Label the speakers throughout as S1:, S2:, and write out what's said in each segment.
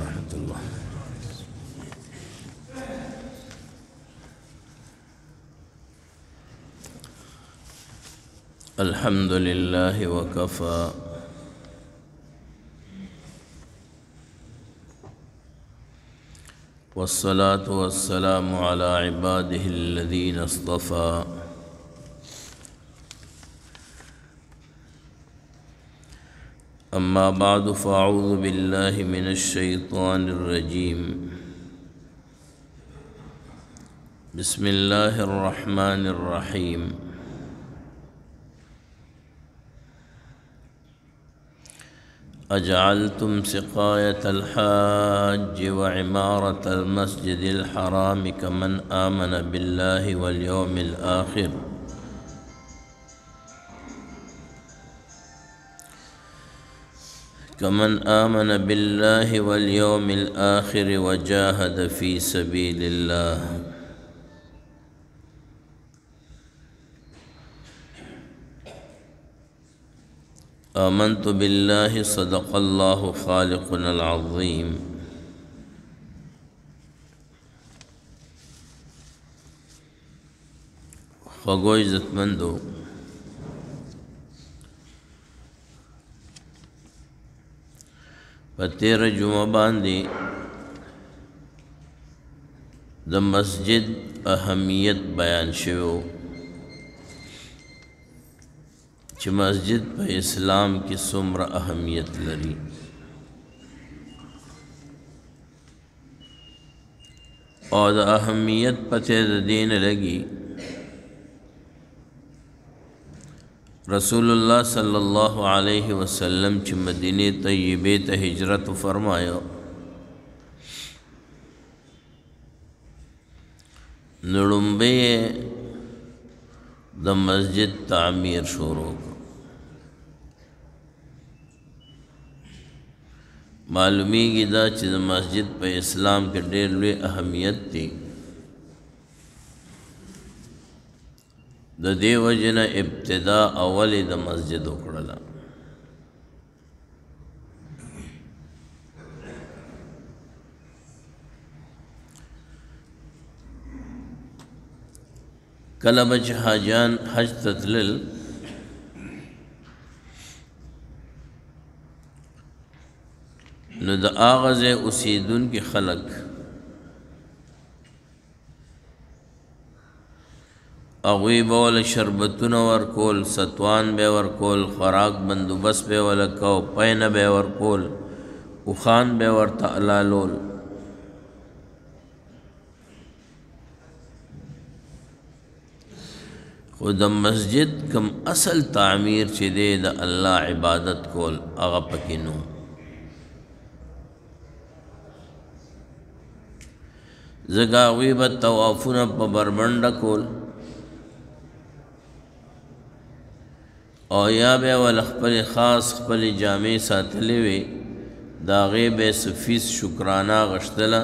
S1: ورحمة الله. الحمد لله وكفى والصلاة والسلام على عباده الذين اصطفى. أما بعد فأعوذ بالله من الشيطان الرجيم. بسم الله الرحمن الرحيم. أجعلتم سقاية الحاج وعمارة المسجد الحرام كمن آمن بالله واليوم الآخر وجاهد في سبيل الله. آمنت بالله صدق الله خالقنا العظيم. خوږو عزتمندو، په تېره جمعه باندې د مسجد اهمیت بیان شوی چې مسجد په اسلام کې څومره اهمیت لري. او د اهمیت پته د دین لګي رسول الله صلی الله علیه وسلم چې مدینه طیبه ته هجرت فرمایو، نړمبه د مسجد تعمیر شروع. معلومیږي دا چې د مسجد په اسلام کې ډېر لوی اهمیت دی. د دې وجه نه ابتدا اول د مسجد وکړله. کله به چې حاجیان حج ته تلل، نو د هغه ځای اوسېدونکي خلک هغوی به ول شربتونه ورکول، ستوان به ورکول، خوراک بندوبست به ول کو، پینه به ورکول، اوښان به ورته حلالول. خو د مسجد کم اصل تعمیر چې دی د الله عبادت کول هغه پکې نو. ځکه هغوی به طوافونه په بربنډه کول، او یا به ول خپل خاص خپل جامې ساتلې وي، د هغې به یې څه فیس شکرانه اخیستله،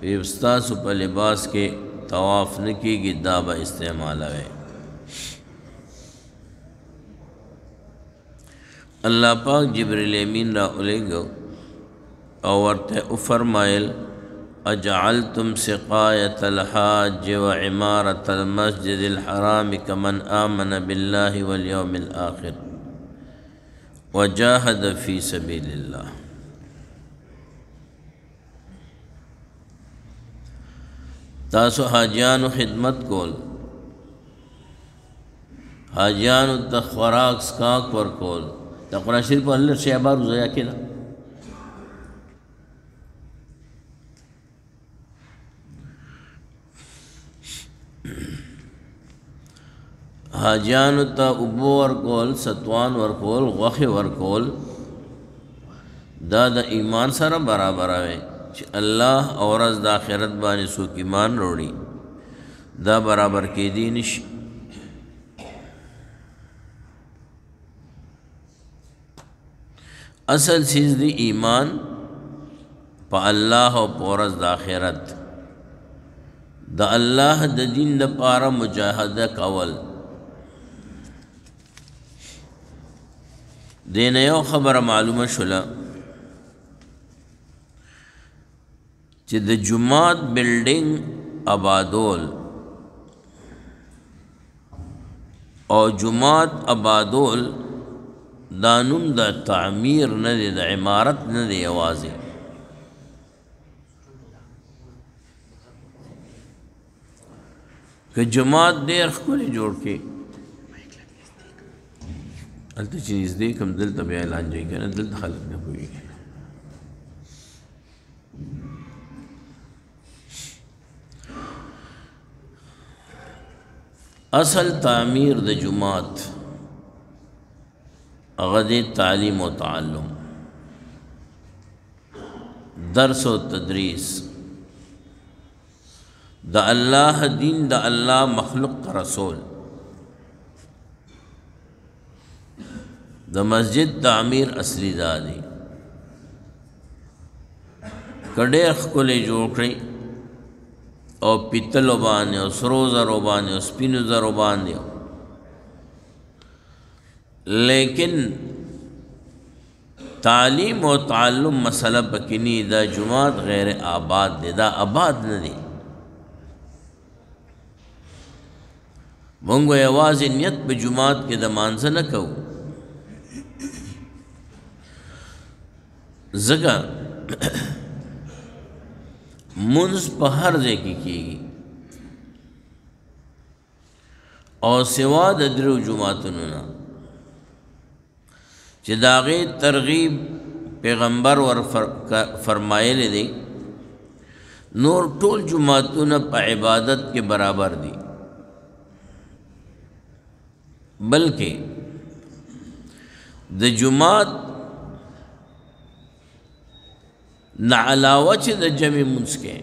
S1: وی ستاسو په لباس کې طواف نه کېږي، دا به استعمالوئ. اللہ پاک جبریل امین را الیگو او ورته فرمایل اجعلتم سقایت الحاج وعمارة المسجد الحرام كمن آمن بالله واليوم الآخر وجاهد في سبيل الله. تاسو حاجیانو خدمت کول، حاجیانو ته خوراک سکاک ورکول. دا قرآن شریف په هلر شی عبارو ضایع کېده. حاجیانو ته اوبه ورکول، ستوان ورکول، غوښې ورکول، دا د ایمان سره برابر وي چې الله او ورځ د آخرت باندې څوک ایمان وروړي، دا برابر کېدی نشي. اصل چیز دی ایمان پا اللہ و پورز دا آخرت، دا اللہ دا دین دا پارا مجاہدہ کول. دین یو خبر معلوم شلا چې د جماعت بلډینګ آبادول او جماعت آبادول دا نوم د تعمیر نه دی، د عمارت نه دی یوازې. که جماعت ډېر ښکلی جوړ کړي، هلته چې نږدې کم دلته بیا اعلان جوړ که نه، دلته خلک نه پوهېږي. اصل تعمیر د جماعت هغه دی تعلیم و تعلم، درس و تدریس، د الله دین، د الله مخلوق رسول. د مسجد تعمیر اصلی دا دی، که ډېر ښکلی جوړ کړئ او پیتلو باندې او سرو زرو باندې او سپینو زرو باندې، لیکن تعلیم و تعلم مسئلہ پکنی، دا جماعت غیر آباد دی، دا آباد نه دی. مونږ یوازې نیت په جماعت کې د مانځه نه کوو، ځکه منځ په هر ځای کې کېږي او سوا د درو جماعتونو نه چې د هغې ترغیب پیغمبر ور فرمایلی دی، نور ټول جماعتونه په عبادت کې برابر دي، بلکې د جماعت نه علاوه چې د جمع منځ کې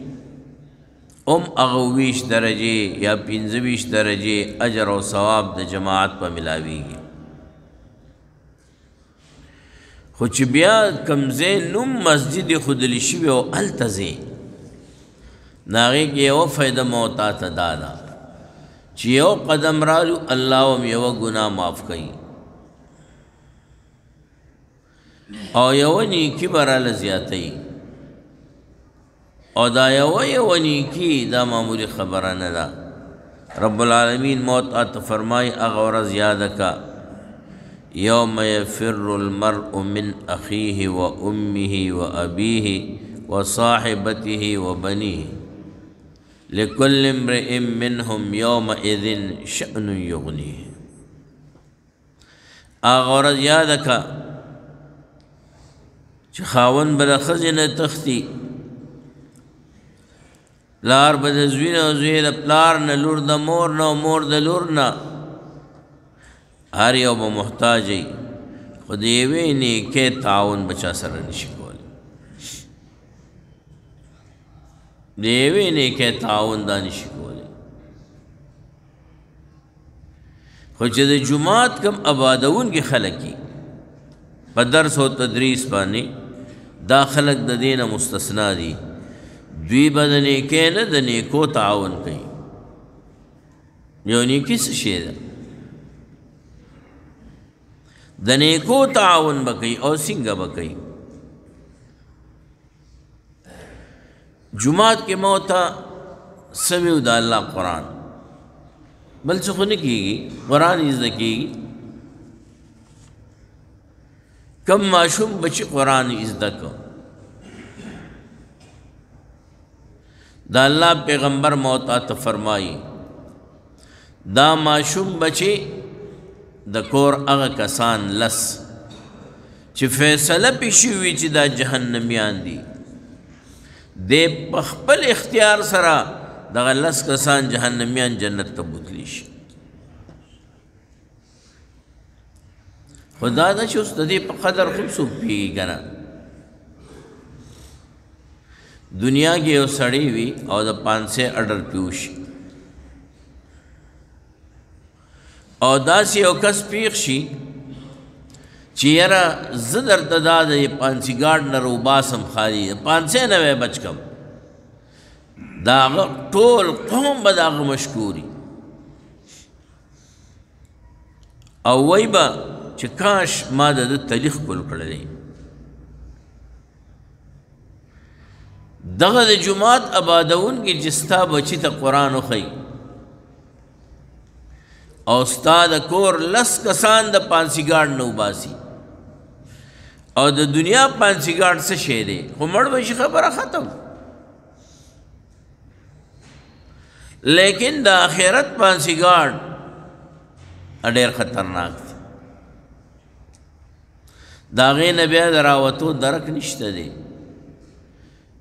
S1: هغه 20 درجې یا 25 درجې اجر او ثواب د جماعت په ملاویږي. خو چې بیا کوم ځای نوم مسجد ښودلی شوي او هلته ځې، نو هغې کې یوه فایده مو تاته دا ده چې یو قدم رالو الله هم یوه ګناه معاف کوي او یوه نیکي به راله زیاتوي. او دا یوه نیکي دا معمولی خبره نه ده. رب العالمین موت آته فرمای هغه ورځ یاده کا یوم یفر المرء من اخیه و امه و ابیه و صاحبته و بنیه لکل امرئ منهم یومئذ شأن یغنیه. هغه ورځ یاده کا چې خاوند به د ښځې نه تښتي، پلار به د زوی نه، زوی د پلار نه، لور د مور نه، مور د لور نه، هر یو به محتاج وي، خو د یوې نیکۍ تعاون به چا سره نشي کولی. د یوې نیکۍ تعاون دا نشي کولی. خو چې د جماعت کم آبادونکي خلک وي په درس او تدریس باندې، دا خلک د دې نه مستثنا دي. دوی به د نیکۍ نه د نیکو تعاون کوي. یو نیکي څه شی ده؟ د نیکو تعاون به کوي. او څنګه به کوي؟ جماعت کې مو ته سویو د الله قرآن، بل څه خو نه کېږي، قرآن یې زده کېږي. کم ماشوم بچی قرآن یې زده کو، دا اللہ پیغمبر موتا تا فرمائی دا ماشوم بچے دا کور اغا کسان لس چی فیصلہ پیشوی چی دا جہنمیان دی، دے پخپل اختیار سرا دا لس کسان جہنمیان جنت تا بوتلیش. خدا دا چی اس دا دے پا قدر خود سوک پیگی کنا. دنیا کې یو سړی وي او د 500 اډر پیوش، او داسې یو کس پیښ شي چې یاره زه درته دا د 500 ګاډ نه روباسم، خالي 500 نه به بچ کم، د هغه ټول قوم به د هغه مشکوري او وایي به چې کاش ما د ده تلیخ ګل کړلی. دغه د جماعت آبادون کې چې ستا بچي ته قرآن وښیي او ستا د کور 10 کسان د پانسیګاډ نه وباسي او د دنیا پانسیګاډ څه شی دی خو مړ به شي خبره ختم لیکن د آخرت پانسیګاډ ډېر خطرناک دی د هغې نه بیا د راوتو درک نشته دی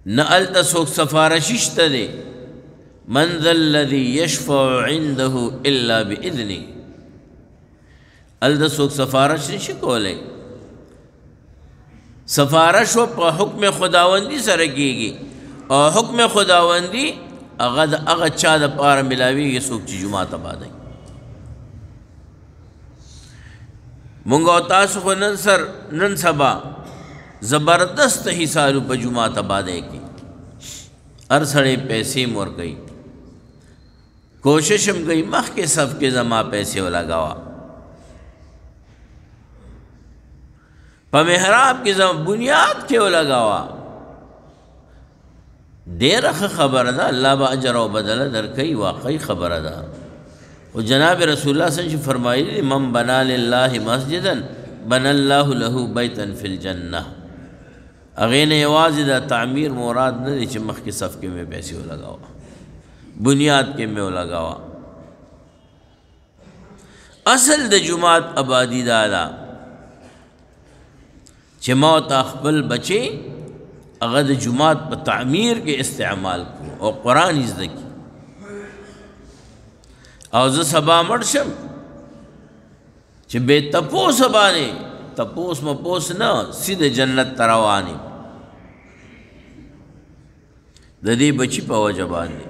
S1: نه هلته څوک سفارشي شته دی من ذا الذي يشفع عنده الا باذنه هلته څوک سفارش نشي کولی سفارش و په حکم خداوندی سره کیږي او حکم خداوندی هغه د هغه چا دپاره ملاویږي څوک چې جومات آبادوي مونږ او تاسو خو نن سبا زبردست حصالو په جومات آبادۍ کې هر سړی پیسې م ورکوي کوشش هم کوي مخکې صف کې زما پیسې ولګوه په محراب کې زما بنیاد کې ولګوه ډېره ښه خبره ده الله به اجر او بدله درکوي واقعي خبره ده و جناب رسول الله صلی الله علیه وسلم فرمایلی من بنا لله مسجدا بنا الله له بیتا فی الجنه هغې نه یوازې د تعمیر مراد نه دی چې مخکې صف کې مې پیسې ولګوه بنیاد کې مې ولګوه اصل د جومات آبادي دا ده چې ما ورته خپل بچې هغه د جومات په تعمیر کې استعمال کړو او قرآن یې زده کړي او زه سبا مړ شم چې بې تپوسه باندې تپوس مپوس نه سیده جنت ته روان یم د دې بچي په وجه باندې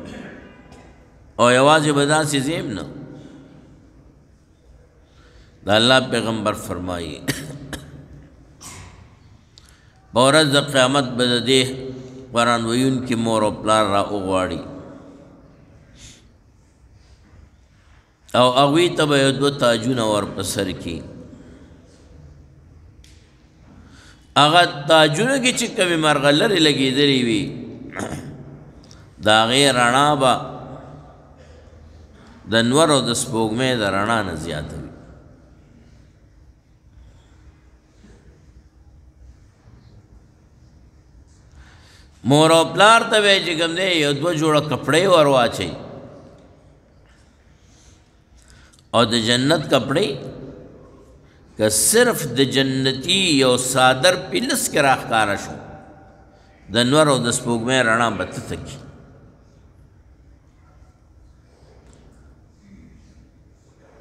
S1: او یوازې به داسې ځیم نه د الله پیغمبر فرمایي په ورځ د قیامت به د دې قرآن ویونکي مور او پلار را وغواړي او هغوی ته به یو 2 تاجونه ور په سر کړي هغه تاجونه کې چې کومې مرغلرې لګېدلې وي د هغې رڼا به د نور او د سپوږمۍ د رڼا نه زیاته وي مور او پلار ته به یې چې کوم دی یو 2 جوړه کپړې ور واچوي او د جنت کپڑے که صرف د جنتی یو صادر پلس کې راښکاره شو د نور او د سپوږمۍ رڼا به ته تکي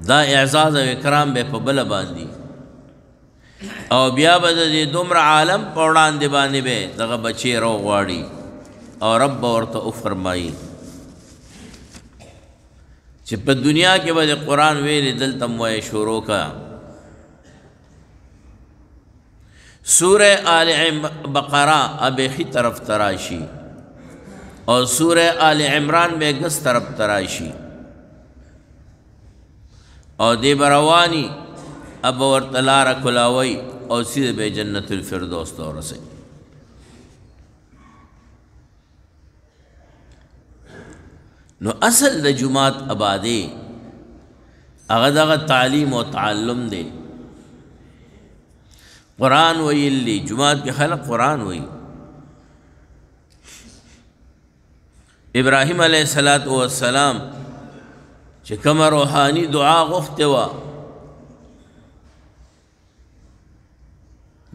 S1: دا اعزاز او اکرام به په بله باندې او بیا به د دې دومره عالم په وړاندې باندې به دغه بچی راوغواړي او رب به ورته وفرمایي چې په دنیا کې به د قرآن ویلې دلته م وایې شروع کا سورہ آل بقرہ ابیخی طرف تراشی اور سورہ آل عمران بے گس طرف تراشی اور دی بروانی اب ورطلار کلاوی اور سید بے جنت الفردوس دور سے نو اصل د جماعت آبادی هغه دغه تعلیم و تعلم دی قرآن ویلی جماعت کے خلق قرآن وی ابراہیم علیہ السلام چې کوم روحانی دعا غوښتې وه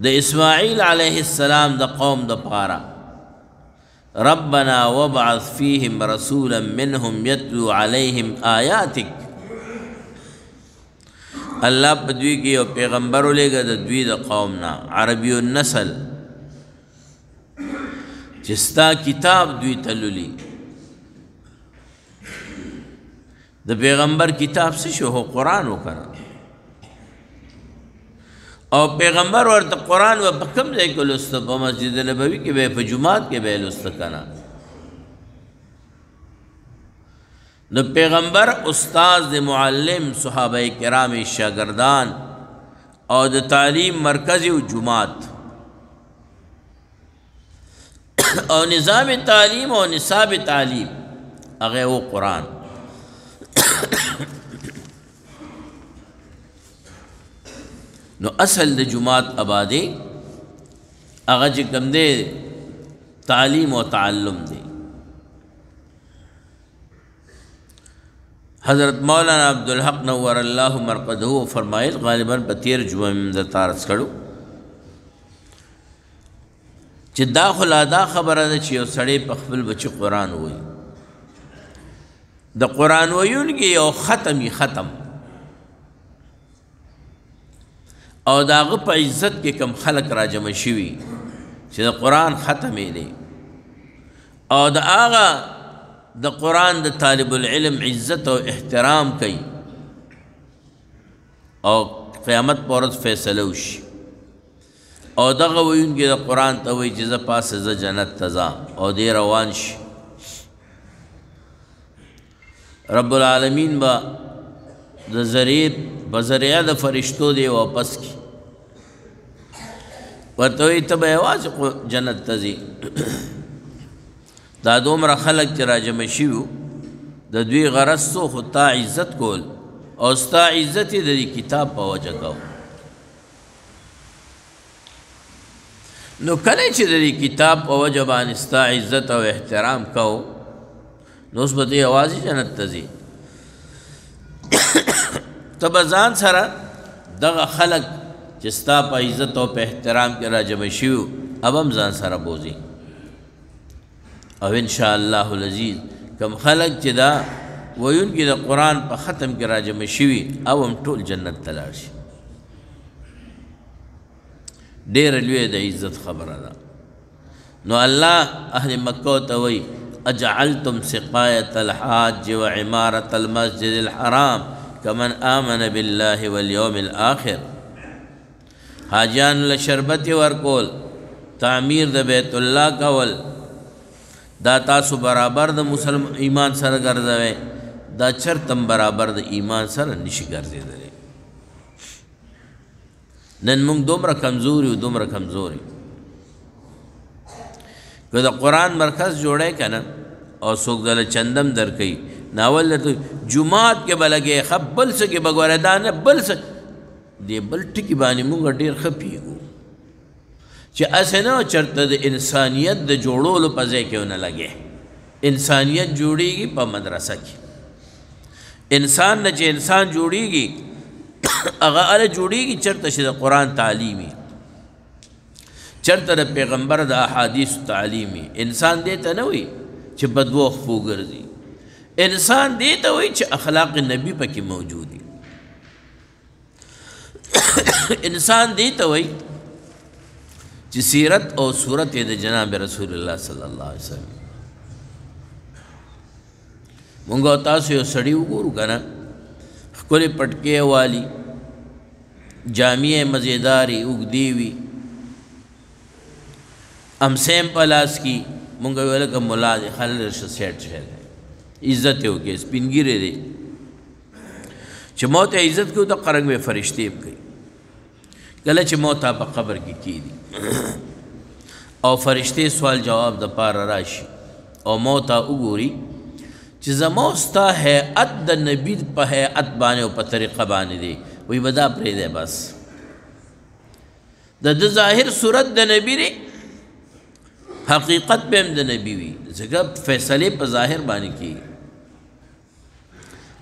S1: د اسماعیل علیہ السلام د قوم د پاره ربنا وابعث فیهم رسولا منهم یتلو علیهم آیاتک اللہ پا دوی کی یو پیغمبر لے گا دا دوی دا قومنا عربی النسل چستا کتاب دوی تلولی دا پیغمبر کتاب سے شو ہو قرآن ہو کرا اور پیغمبر ورطا قرآن و بکم دے کو لستا پا مسجد نبوی کے بے پا جماعت کے بے لستا کنا نو پیغمبر استاز د معلم صحابه کرام شاگردان او د تعلیم مرکز او جماعت او نظام تعلیم او نصاب تعلیم هغه و قرآن. نو اصل د جماعت آبادی هغه چې کوم دی تعلیم و تعلم دی. حضرت مولانا عبدالحق نور اللہ مرقدہ فرمائل غالباً په 13 جمعه میں درته عرض کړو چې دا خلا دا خبره ده چې یو سړی په خپل بچی قرآن وایي، د قرآن ویونکي یو ختمي ختم او د هغه په عزت کې کم خلق را جمع شوي چې د قرآن ختم یې دی او د هغه د قرآن د طالب العلم عزت او احترام کوي او قیامت په ورځ فیصله وشي او دغه ویونکي د قرآن ته وایي چې زه پاسه زه جنت ته ځم او دی روان شي. رب العالمین به د ذریعه د فرشتو دی واپس کی ورته وایي ته به یوازې جنت ته ځې. دا دومره خلق چې راجمع شوي د دوی غرض څو خو تا عزت کول او ستا عزت یې د دې کتاب په وجه کو. نو کله چې د دې کتاب په وجه باندې ستا عزت او احترام کو نو اوس به ته یوازې جنت ته ځې. ته به ځان سره دغه خلق چې ستا په عزت او په احترام کې راجمع شوي اب هم ځان سره بوځي او انشاءالله العزیز کم خلق چې دا ویونکي د قرآن په ختم کې راجمع شوي او هم ټول جنت ته لاړ شي. ډېره لویه د عزت خبره ده. نو الله اهل مکه ته وایي اجعلتم سقایة الحاج وعمارة المسجد الحرام کمن آمن بالله والیوم الآخر. حاجیان له شربت ورکول، تعمیر د بیت الله کول، دا تاسو برابر د مسلمان ایمان سره ګرځوئ، دا چرتم برابر د ایمان سره نشي ګرځېدلی. نن موږ دومره کمزوري و دومره کمزوري که د قرآن مرکز جوړی که نه او څوک دله چندم درکوي ناول درته جومات کې به لګې ښه بل څه کې به ګوره دا نه بل څه دې بل ټکي باندې موږ ډېر ښه پوهېږو چې هسې نه چېرته د انسانیت د جوړولو په ځای کې ونه لګې. انسانیت جوړېږي په مدرسه کې. انسان نه چې انسان جوړېږي هغه هله جوړېږي چېرته چې د قرآن تعلیم وي، چېرته د پیغمبر د احادیثو تعلیم وي. انسان دې ته نه وایي چې په دوو خپو ګرځي، انسان دې ته وایي چې اخلاق نبی پکې موجود وي. انسان دې ته وایي چې سیرت او صورت د جناب رسول الله صلی الله علیه وسلم. مونږ او تاسو یو سړي وګورو که نه ښکلې پټکې والی جامې مزیدارې اوږدې وي امسیم په لاس کې مونږ ویل لکه ملا دی خلک شه سیټ شی دی عزت یې وکړي سپین ږیری دی چې ما ته عزت کوي د قرنګ به فرشتې هم کوي کله چې ما ته په قبر کې کیدي او فرشتې سوال جواب د پاره راشي او ما ته وګوري چې زما ستا هیئت د نبي په هیئت باندې او په طریقه باندې دی وی به دا پرېږدی بس د ده ظاهر صورت د نبي دی حقیقت به هم د نبي وي ځکه فیصلې په ظاهر باندې کېږي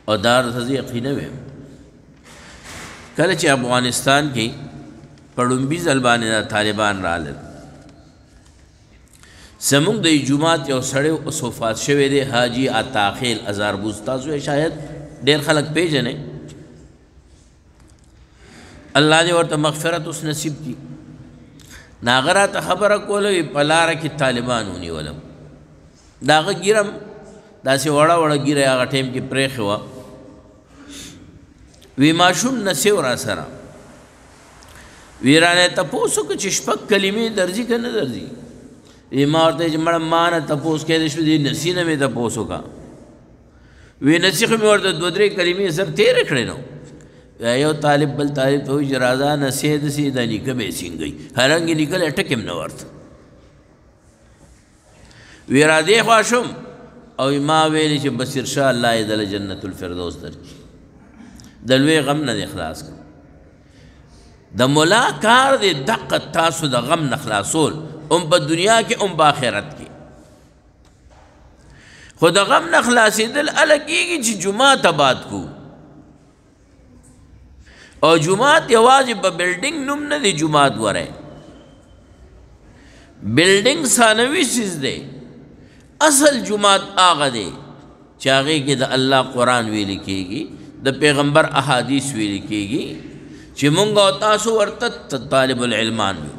S1: او دا ورته زه یقینه ویم کله چې افغانستان کې په لومبي ځل باندې دا طالبان رالل زمونږ د جومات یو سړی اوس وفات شوی دی حاجي عطاخیل ازاربوز تاسو یې شاید ډېر خلک پیژنئ الله دې ورته مغفرت اوس نصیب کړي نو هغه راته خبره کوله وي په لاره کې طالبان ونیولم د هغه ږیره داسې وړه وړه ږیره هغه ټایم کې پرېښې وه وی ماشوم نسیو را سره وی رانه تپوس وکړه چې شپږ کلمې درځي که نه درځي وی ما ورته چې مړه ما نه تپوس کیدی شو دې نسي نه مې تپوس وکړه وی نسي خو مې ورته دوه درې کلمې سر تېرې کړې نو یو طالب بل طالب ته وایي چې راځه نسې دسې دا نیکه به یې سینګوي حالانکې لیکلی ټک هم نه ورته وی را دې خوا شم او ما ویلې چې بصیر شاه الله یې دله جنت الفردوس درکړي د لوی غم نه دې خلاص کړ د ملا کار دې دقه تاسو د غم نه خلاصول هم په دنیا کې هم په آخرت کې خو د غم نه خلاصېدل هله کېږي چې جومات آباد کو او جومات یوازې په بلډینګ نوم نه دی جومات وری بلډینګ ثانوي چیز دی اصل جومات هغه دی چې هغې کې د الله قرآن ویلې کېږي د پیغمبر احادیث ویلې کېږي چې مونږ او تاسو ورته طالب العلمان یو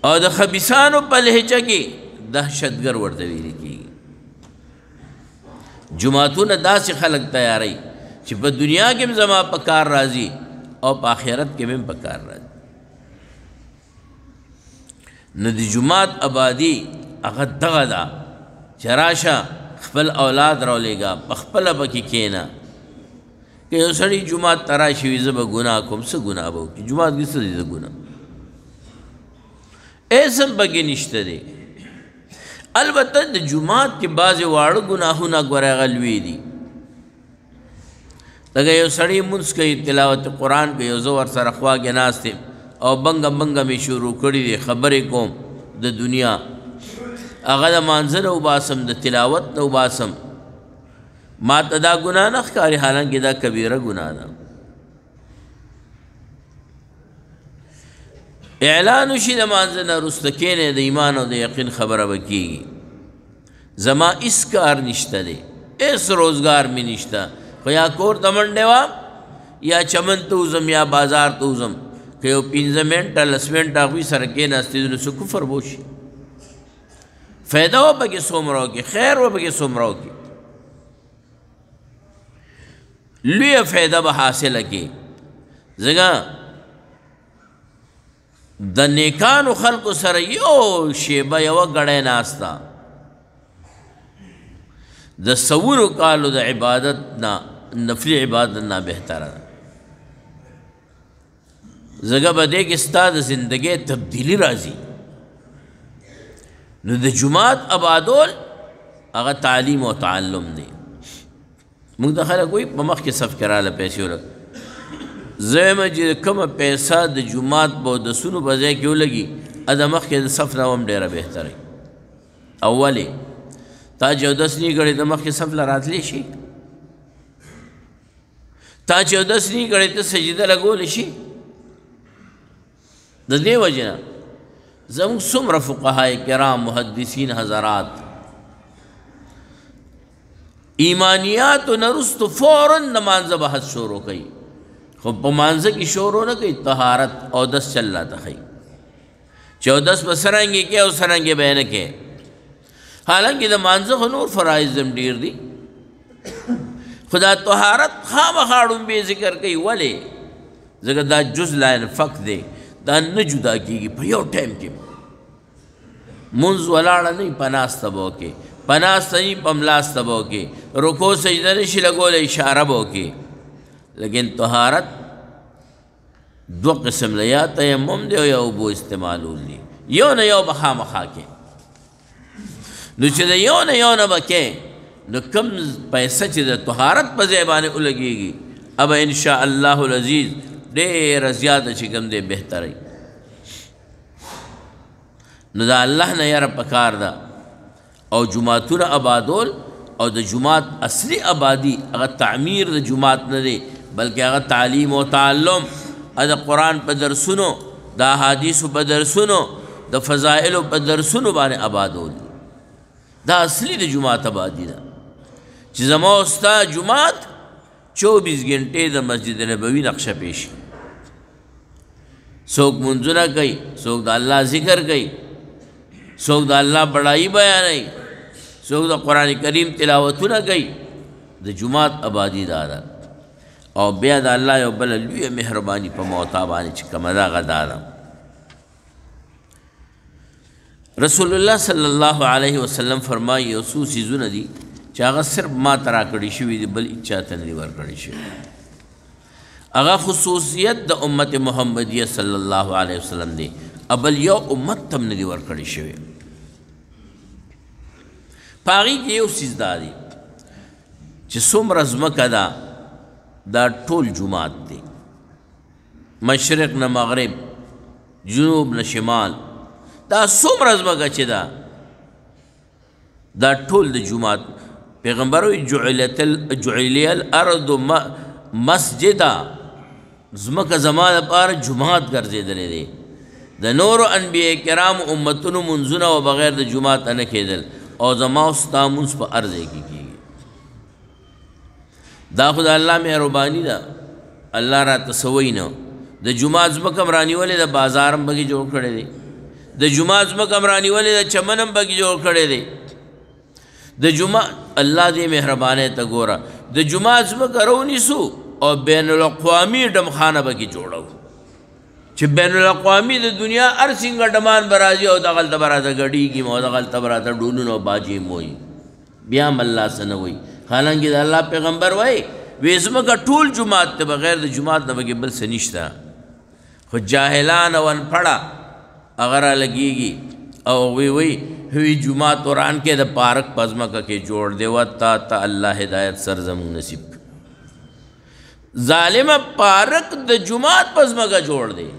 S1: او د خبیثانو په لهجه کې دهشتګر ورته ویلې کېږي جوماتونه داسې خلک تیاروي چې په دنیا کې هم زما په کار راځي او په آخرت کې هم په کار راځي نو د جومات آبادي هغه دغه ده چې راشه خپل اولاد راولېږه په خپله پکې کښېنه که یو سړی جومات ته راشي وي زه به ګناه کوم څه ګناه به وکړي جومات کې څه دی د ګناه اسم پکې نشته دی البته د جومات کې بعضې واړه ګناهونه ګوره هغه لوی دي لکه یو سړی مونځ کوي تلاوت قرآن کوي یو زه ورسره خوا کې ناست یم او بنګه بنګه مې شروع کړي دي خبرې کوم د دنیا هغه د مانځه نه وباسم د تلاوت نه وباسم ما ته دا ګناه نه ښکاري حالانکې دا کبیره ګناه ده اعلان وشي د مانځه نه وروسته کښېنئ د ایمان او د یقین خبره به کېږي زما هېڅ کار نشته دی هېڅ روزګار مې نشته خو یا کور ته منډې وم یا چمن ته وځم یا بازار ته وځم که یو 15 منټه 10 منټه هغوی سره کېناستېدو نو څه کفر به وشي فایده به پکې څومره وکړي خیر به پکې څومره وکړي لویه فایده به حاصله کړي ځکه د نیکانو خلکو سره یو شیبه یوه ګړی ناسته د سوونو کالو د عبادت نه نفلی عبادت نه بهتره ده ځکه به دې کې ستا د زندګۍ تبدیلي راځي نو د جومات آبادول هغه تعلیم او تعلم دی موږ د خلک وایي په مخکې صف کې راله پیسې ولګ زه یم چې کومه پیسه د جومات په اودسونو په ځای کې ولګي د مخکې د صف نه هم ډېره بهتره او ولې تا چې اودس نه کړی د مخکې صف له راتلی شي تا چې اودس نه کړی ته سجده لګولی شي د دې وجې نه زموږ څومره فقهای کرام محدثین حضرات ایمانیاتو نه وروستو فوراً د مانځه بحث شروع کوي خو په مانځه کې شروع نه کوي طهارت اودس چل راته ښیي چې اودس به څرنګې کې او څرنګې به یې نه کې حالانکې د مانځه خو نور فرایض هم ډېر دي خو دا طهارت خامخا ړومبې ذکر کوي ولې ځکه دا جز لا ينفک دی دا نه جدا کېږي په یو ټایم کې مونځ ولاړه نه وي په ناسته به وکړې په ناسته نه وي په ملاسته به وکړې رکو سجده نه شي لګولی اشاره به وکړې لیکن طهارت دو قسم دی یا تیمم دی او یا اوبو استعمالول دي یو نه یو به خامخا کې نو چې د یو نه یو نه به کې نو کم پیسه چې د طهارت په ځای باندې ولګېږي اب انشاء الله العزیز ډېره زیاته چې کوم دی بهتره نو د الله نه یره پکار ده او جوماتونه آبادول او د جومات اصلي آبادي هغه تعمیر د جومات نه دی بلکې هغه تعلیم او تعلم د قرآن په درسونو د احادیثو په درسونو د فضائلو په درسونو باندې آبادول دا اصلي د جومات آبادي ده چې زما او ستا جومات 24 غنټې د مسجد نبوي نقشه پیشي څوک منځونه کوي څوک د الله ذکر کوي څوک د الله بڑائی بیانوي څوک د قرآن کریم تلاوتونه کوي د جومات آبادي دا ده او بیا د الله یو بله لویه مهرباني په موتا باندې چې کومه ده هغه دا ده رسول الله صلی الله علیه وسلم فرمایي یو څو څیزونه دي چې هغه صرف ما ته راکړي شوي دي بل هېچا ته نه دي ورکړي شوي هغه خصوصیت د امت محمدیه صلی الله علیه وسلم دی ابل یو امت تم ندی ورکړی شوی پاغي کې یو څیز دا دی چې څومره ځمکه ده دا ټول جومات دی مشرق نه مغرب جنوب نه شمال دا څومره ځمکه چې ده دا ټول د جومات پیغمبر وی جعلی الارض مسجدا ځمکه زما لپاره جومات ګرځېدلی دی د نورو انبیاء کرام امتونو منځونه و بغیر د جومات نه کېدل او زما او ستا مونځ په هر ځای کې کېږي دا خو د الله مهرباني ده الله راته څه وایي نه د جومات ځمکه م رانیولې ده بازار هم پکې جوړ کړی دی د جومات ځمکه م رانیولې ده چمن هم پکې جوړ کړی دی د جومات الله دې مهربانۍ ته ګوره د جومات ځمکه رونیسو او بین الاقوامي ډمخانه پکې جوړو چې بین الاقوامي د دنیا هر څنګه ډمان به راځي او دغلته به راته ګډېږي او دغلته به راته ډولونه او باجې م وایي بیا هم الله څه نه وایي حالانکه د الله پیغمبر وایي وی ځمکه ټول جومات ته بغیر د جومات نه پکې بل څه نشته خو جاهلان او انپړه هغه رالګېږي او وی جومات قرآن کې د پارک په ځمکه کې جوړ دی و تا الله هدایت سر زموږ نصیب ظالمه پارک د جومات په ځمکه جوړ دی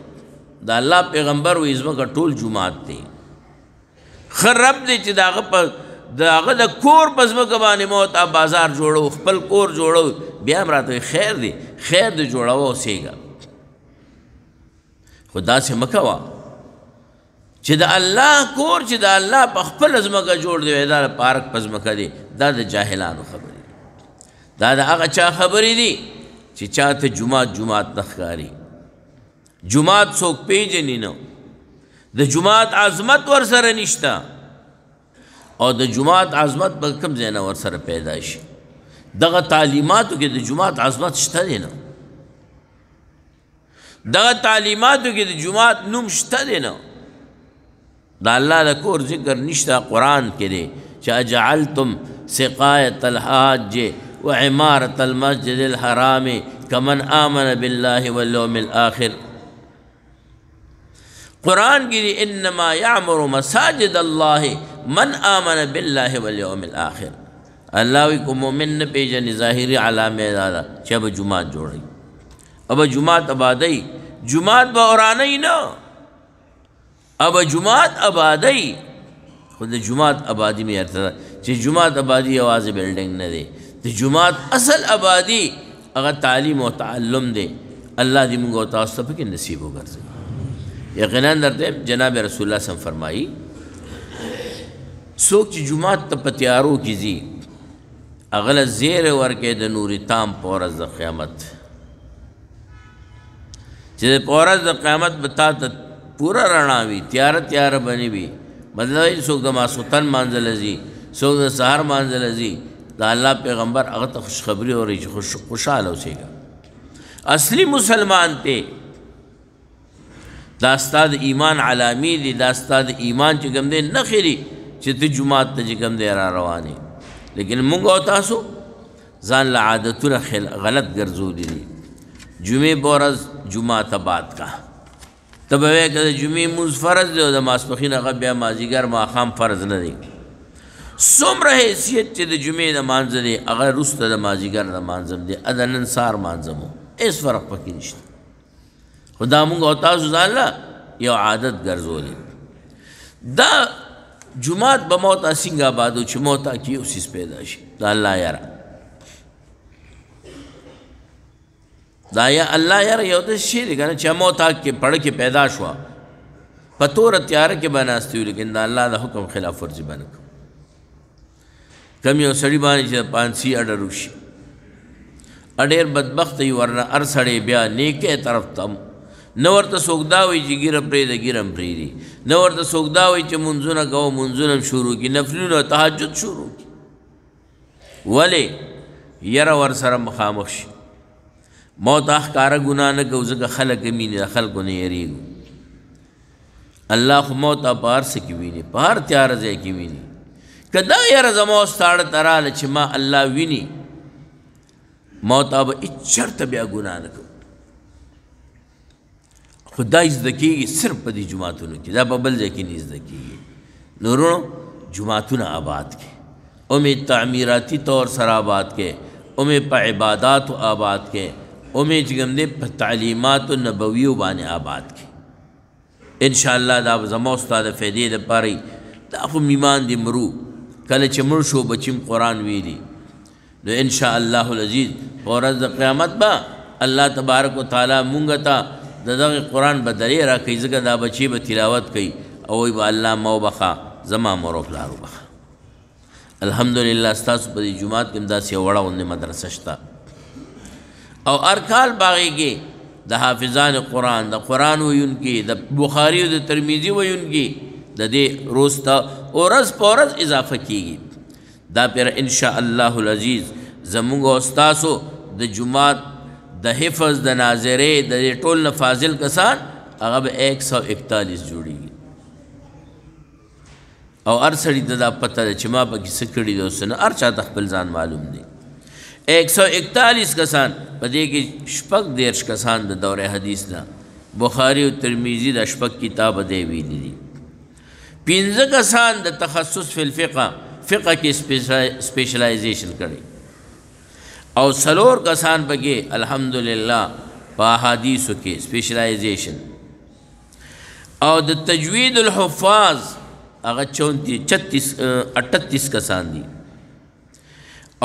S1: د الله پیغمبر وی ځمکه ټول جومات دی ښه رب دی چې د هغه د کور په ځمکه باندې موته بازار جوړو خپل کور جوړو بیا هم راته خیر دی خیر دی جوړوه اوسېږه خو داسې مه کوه چې د الله کور چې د الله په خپله ځمکه جوړ دی دا د پارک په ځمکه دی دا د جاهلانو خبرې دي دا د هغه چا خبرې دي چې چاته جومات نه ښکاري جومات څوک پیژني نه د جومات عظمت ورسره نشته او د جومات عظمت به کوم ځای نه ورسره پیدا شي دغه تعلیماتو کې د جومات عظمت شته دی نه دغه تعلیماتو کې د جومات نوم شته دی نه دا الله د کور ذکر نشته قرآن کې دی چې اجعلتم سقایة الحاج وعمارة المسجد الحرام كمن آمن بالله واليوم الآخر قرآن کی دی انما یعمر مساجد اللہ من آمن باللہ والیوم الآخر اللہ وی کو مومن نہ پیجن ظاہری علامہ دادا چھ اب جماعت جوڑی اب جماعت آبادی جماعت با اورانی نا اب جماعت آبادی خود جماعت آبادی میں ارتدا چھ جماعت آبادی آواز بلڈنگ نہ دے تو جماعت اصل آبادی اگر تعلیم و تعلم دے اللہ دی منگو تاستہ پہ نصیب ہو کر سکے یقیناً درتے جناب رسول اللہ صلی اللہ علیہ وسلم فرمائی سوک چی جماعت تا پتیارو کی زی اغل زیر ورکے دا نوری تام پورز دا قیامت چی دا پورز دا قیامت بتا تا پورا رناوی تیار بنی بھی مطلب سوک دا ماسوتن مانزل ازی سوک دا سہر مانزل ازی دا اللہ پیغمبر اغتا خوشخبری ہو رہی خوشحال ہو سے گا اصلی مسلمان تے دا استاد ایمان علامی دی دا استاد ایمان چی کم دے نخیری چی تی جماعت تا چی کم دے را روانی لیکن منگو تاسو زان لعادتون غلط گرزو دی جمعہ بورز جماعت بعد کا تب اوے کہ جمعہ موز فرض دے دا ماسپخین غبیا مازیگر ماخام فرض ندی سم رہے حیثیت چی دا جمعہ دا مانزم دے اگر رست دا مازیگر دا مانزم دے ادن انصار مانزمو اس فرق پکی نشتا خدا مونږ او تاسو ځان له یو عادت ګرځولې دا جماعت به موته څنګه آبادو چې موته کې یو څیز پیدا شي دا الله یاره دا یا الله یاره یو داسې شی دی که نه چې موته کې پړه کې پیدا شوه په توره تیاره کې به ناستې وي لیکن د الله د حکم خلاف ورزي به نه کوو کم یو سړي باندې چې د پانسي اډر وشي اډیر بدبخته وي ورنه هر سړی بیا نیکې طرف ته نو ورته څوک دا وایي چې ګیره پرېږده ګیره هم پرېږدي نو ورته څوک دا وایي چې منځونه کوه منځونه هم شروع کړي نفلونه تهجد شروع کړي ولې یره ورسره مخامخ شي موته ښکاره ګناه نه کوو ځکه خلک یې مینې د خلکو نه یېرېږو الله خو موته په هر څه کې ویني په هر تیاره ځای کې ویني که دا یره زما ستاړه ته راله چې ما الله ویني موته به هېڅ چېرته بیا ګناه نه کوو خو دا زده کېږي صرف په دې جوماتونو کې، دا په بل ځای کې نه زده کېږي. نورو جوماتونه آباد کې، امې تعمیراتی طور سره آباد کې، امې په عباداتو آباد کې، امې چې کوم دی په تعلیماتو نبویو باندې آباد کې. انشاءالله دا زما ستا د فایدې دپاره دا خو ایمان دې مرو کله چې مړ شو بچیم قرآن ویلي نو انشاءالله العزیز په ورځ د قیامت به الله تبارک وتعالی مونږ ته د دغه قرآن بدلې راکوي، ځکه دا بچی به تلاوت کوي او وایي به الله ما وبخه زما مور و پلار وبخه. الحمدلله ستاسو په دې جومات کې هم داسې یو وړه غوندې مدرسه شته او هر کال په هغې کې د حافظان قرآن، د قرآن ویونکي، د بخاري او د ترمیزي ویونکي د دې روز ته ورځ په ورځ اضافه کیږي. دا پیر انشاءالله العزیز زمونږ او ستاسو د جومات د حفظ د ناظرې د دې ټول نه فاضل کسان هغه به 141 جوړیږي او هر سړي ته دا پته ده چې ما پکې څه کړي دي او څه نه، هر چا ته خپل ځان معلوم دی. 141 کسان په دې کې 40 کسان د دوره حدیث نه، بخاري او ترمیزي د 8 کتابه دی ویلي دي، 15 کسان د تخصص فی الفقه، فقه کې سپیشلائزیشن کړي او 4 کسان پکې الحمدلله په احادیثو کې سپیشلائزیشن او د تجوید الحفاظ هغه 38 کسان دي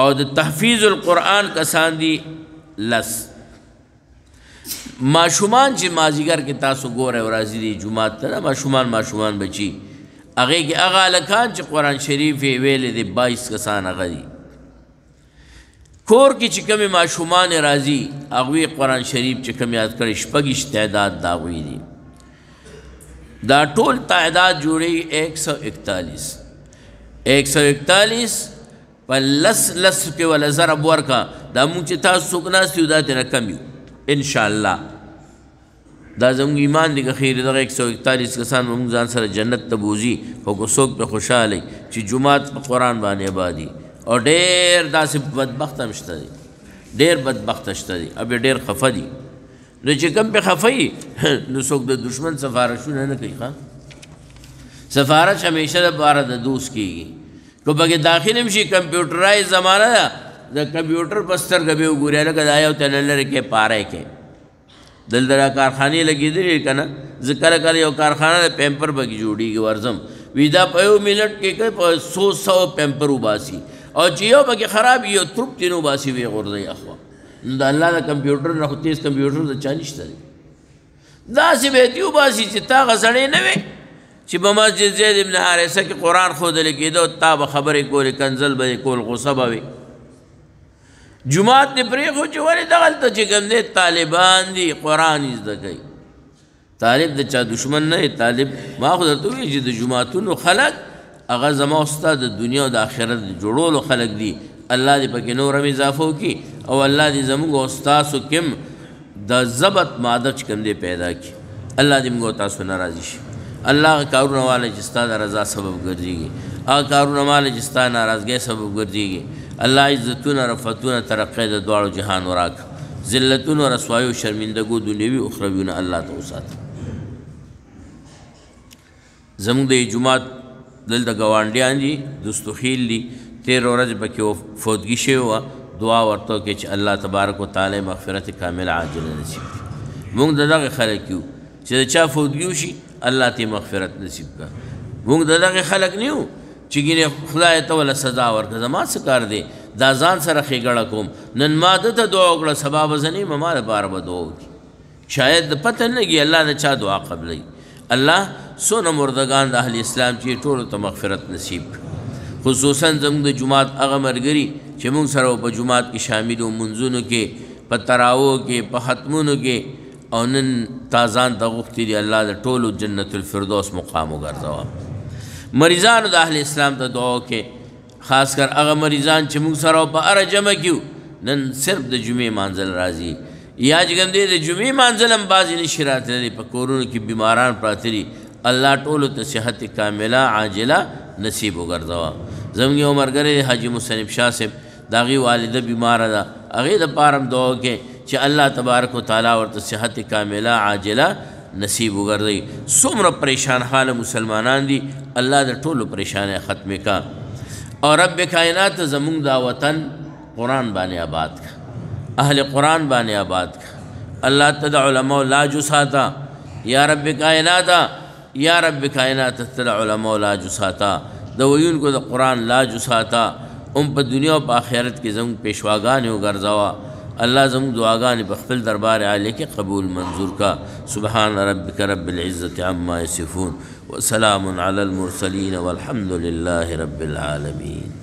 S1: او د تحفیظ القرآن کسان دي 10. ماشومان چې مازیګر کې تاسو ګورئ او راځي دي جومات ته، ماشومان بچي هغې کې هغه هلکان چې قرآن شریف یې ویلی دی 22 کسان هغه دي. کور کې چې کومې ماشومان راځي هغوی قرآن شریف چې کوم یاد کړي 26 تعداد د هغوی دي. دا ټول تعداد جوړي 141 په لس کې ولا ضرب ورکا دا مونږ چې تاسو څوک ناست یو دا ترې کم یو انشاءالله. دا زموږ ایمان دی که خیر دغه 141 کسان به مونږ ځان سره جنت ته بوځي، خو که څوک پرې خوشحاله چې جومات په قرآن باندې آبادي او ډېر داسې بدبخت هم شته دی، ډېر بدبخته شته دی او ډېر خفه دي. نو چې کوم پې خفه وي نو څوک د دشمن سفارشونه نه کوي. سفارش همیشه دپاره د دوست کېږي، که پکې داخل هم شي کمپیوټرایز زمانه ده د کمپیوټر په سترګه به وګوري لکه دا یو ته لرې کې پاره کې دلته دا کارخانې لګېدلې که نه. زه کله کله یو کارخانه د پیمپر پکې جوړېږي ورځم وي دا په یو منټ کې کوي په 100 پیمپر وباسي او چې یو پکې خراب یو تروپ تینو باسي ویې غورځوي اخوا. نو د الله د کمپیوټر نه خو تیز کمپیوټر د چا نشته دی. داسې به یې تې وباسي چې تا هغه سړی نه وې چې په مسجد زید ابن حارثه کې قرآن ښودلی کېده تا به خبرې کولې کنزل به یې کول غصه به وې. جومات دې پرېښو چې ولې دغلته چې کوم دی طالبان دي قرآن یې زده کوي. طالب د چا دشمن نه دی، طالب ما خو درته ووایي چې د جوماتونو خلک هغه زما او ستا د دنیا او د آخرت د جوړولو خلک دي. الله دې پکې نور هم اضافه وکړي او الله دې زموږ او ستاسو کې هم د ضبط ماده چې کوم دی پیدا کړي. الله دې موږ او تاسو نه راضي شي. الله هغه کارونه والی چې ستا د رضا سبب ګرځېږي، هغه کارونه والی چې ستا ناراضګۍ سبب ګرځېږي. الله عزتونه رفتونه ترقۍ د دواړو جهانو راکړه، ذلتونو رسوایو شرمندګو دنیوي اخرویونه الله ته وساته. زموږ د جومات دلته ګاونډیان دي، دوستوخیل دي، 13 ورځې پکې فوتګي شوې وه. دعا ورته وکړئ چې الله تبارک وتعالی مغفرت کامله عاجله نصیب کړي. موږ د دغې خلک یو چې د چا فوتګي وشي الله ته مغفرت نصیب کړه. موږ د دغې خلک نه یو چې ګینې خدای ته وله سزا ورکړه. زما څه کار دی، دا ځان سره ښېګړه کوم. نن ما ده ته دعا وکړه، سبا به زه نه یم ما دپاره به دعا وکړي. شاید د پته نه لګي الله د چا دعا قبلوي. الله څونه مردگان د اهل اسلام چې ټولو ته مغفرت نصیب کړه. خصوصا زموږ د جومات هغه ملګري چې موږ سره په جومات کې شامل وو، منځونو کې، په تراوو کې، په ختمونو کې، او نن تا ځان ته غوښتي دي الله د ټولو جنت الفردوس مقام وګرځوه. مریضانو د اهل اسلام ته دعا وکړئ، خاص کر هغه مریضان چې موږ سره په هره جمع کې نن صرف د جمعې مانځل راځي یا چې کوم دی د جمعې مانځل هم بعضې نشي راتللی، په کورونو کې بیماران پراته دي. الله ټولو ته صحت کامله عاجله نصیب وګرځوه. زموږ یو ملګری دی حاجي مصنف شاه صاحب، د هغې والده بیماره ده، هغې دپاره هم دعا وکړئ چې الله تبارک وتعالی ورته صحت کامله عاجله نصیب وګرځئ. څومره پریشان حاله مسلمانان دي، الله د ټولو پریشانۍ ختمې کا. او رب کائنات زمونږ دا وطن قرآن باندې آباد کا، اهل قرآن باندې آباد کا. الله ته د علماء لاج وساته. یا رب کائناتا، یا رب کائنات ته د علماء لاج وساته، د ویونکو د قرآن لاج وساته. په دنیا او په آخرت کې زموږ پیشواګانې وګرځوه. الله زموږ دعاګانې په خپل دربار عالی کې قبول منظور کا. سبحان ربک رب العزة عما یصفون وسلام علی المرسلین والحمد لله رب العالمین.